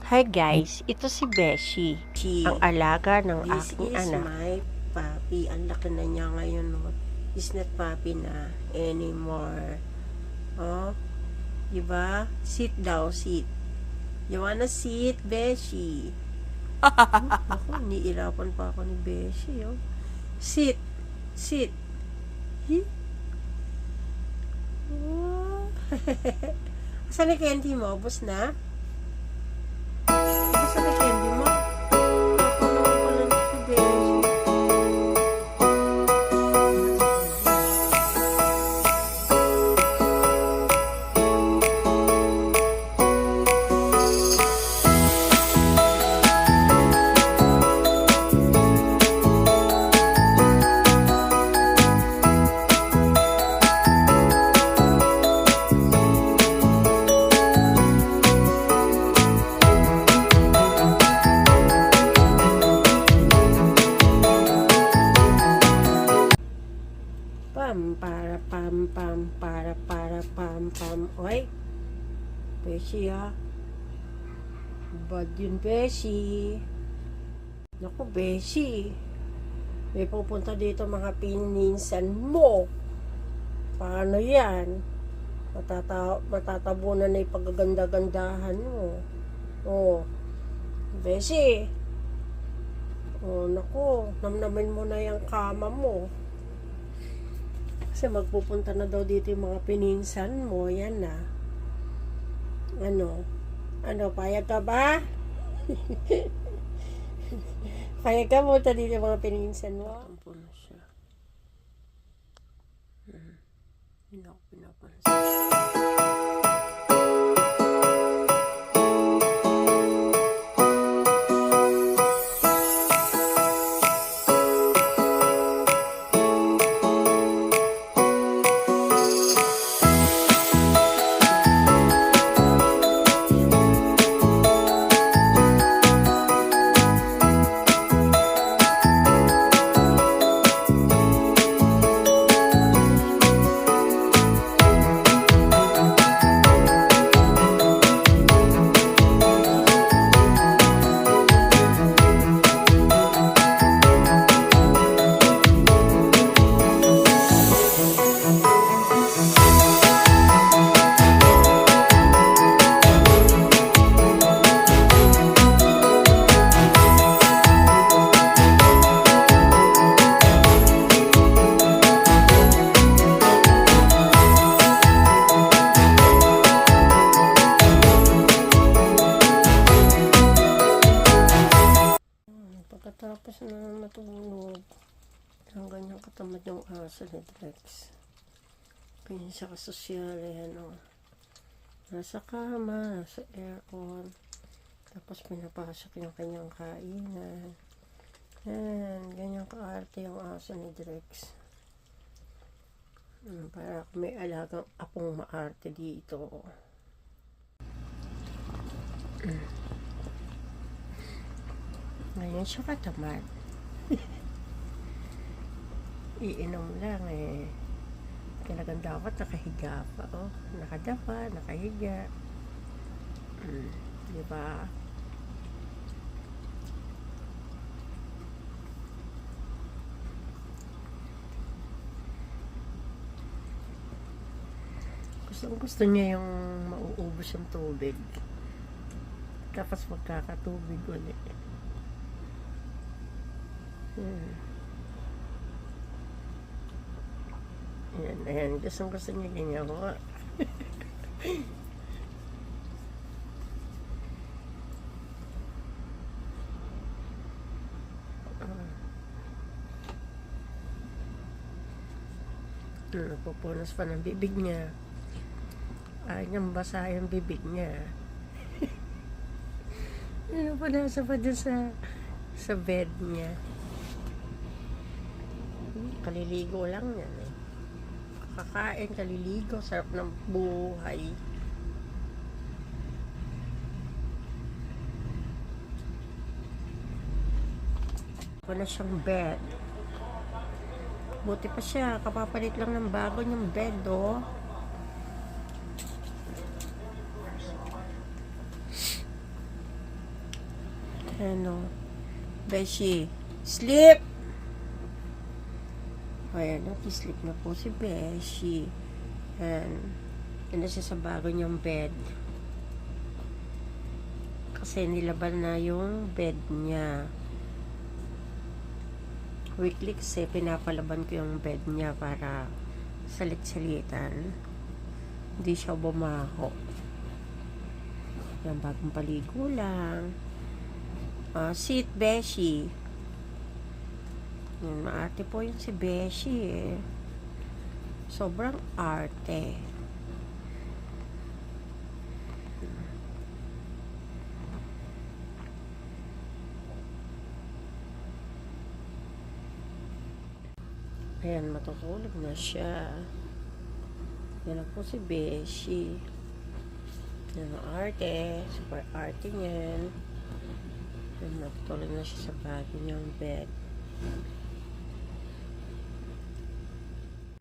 Hi guys, ito si Beshi, ang alaga ng aking anak. This is my puppy. Ang laki na niya ngayon, no? It's not puppy na anymore. Oh, diba? Sit daw, sit. You wanna sit, Beshi? Ako, iniirapan pa ako ni Beshi, oh. Sit. Sit. Oh. Saan na candy mo? Ubus na? Ubus na candy mo? Ako naman pala ni si Beshi. Pam. Oy. Beshi, ha? Bad yun, Beshi. Naku, Beshi. May pupunta dito mga pininsan mo. Paano yan? Matatabunan na yung paggaganda-gandahan mo. Oh. Beshi. Oh, naku. Namnamin mo na yung kama mo. Kasi magpupunta na daw dito yung mga pininsan mo. Yan na. Ano, payag ka ba? Payag ka mo dito yung mga pininsan mo? Tampo na siya. Hindi ako pinapansin. Pagkatapos na matulog, ang ganyang katamad yung aso ni Drex. Kanya siya kasosyal, ayan o. Nasa kama, nasa aircon. Tapos pinapasok yung kanyang kainan. Ayan, ganyang kaarte yung aso ni Drex. Para may alagang apong maarte dito. Ngayon siya katamad. Iinom lang eh. Kailangan dapat nakahiga pa. Oh, nakadapa, nakahiga. Diba? Gusto niya yung mauubos yung tubig. Tapos magkakatubig ulit. Ayan. Gusto niya ganyan ko. Pupunas pa ng bibig niya. Ayaw niyang basa yung bibig niya. Punasan pa dun sa bed niya. Kaliligo lang yan eh. Kakain, kaliligo, sarap ng buhay. Wala siyang bed. Buti pa siya, kapapalit lang ng bago niyang bed, oh. Ano? Beshi, sleep! Ayan, nag-sleep na po si Beshi. Ayan. Yan na siya sa bago niyang bed. Kasi nilaban na yung bed niya. Weekly kasi pinapalaban ko yung bed niya para salit-salitan. Hindi siya bumaho. Yan, bagong paligo lang. Sit, Beshi. Yan, maarte po yung si Beshi eh. Sobrang arte. Ayan, matutulog na siya. Yan na po si Beshi. Yan ang arte. Super arte niyan. Yan, matutulog na siya sa bago niyang bed.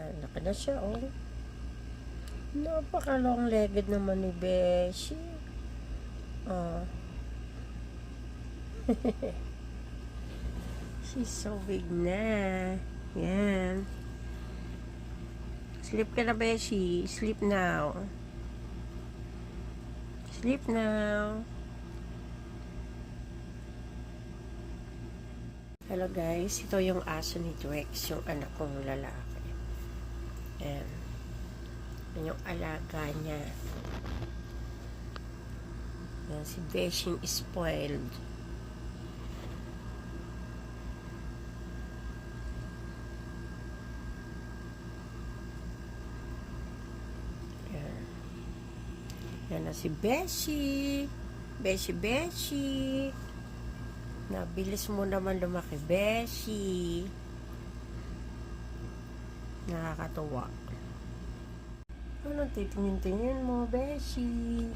Yan, laki na siya, oh. Napaka-long-legged naman ni Beshi. Oh. She's so big na. Yan. Sleep ka na, Beshi. Sleep now. Sleep now. Hello guys, ito yung aso ni Drex, yung anak kong lalaki. Yan. Yan yung alaga niya. Yan, si Beshi is spoiled. Yan. Yan na si Beshi. Beshi. Nabilis mo naman lumaki, Beshi. Nakakatuwa. Anong titingin-tingin mo, Beshi?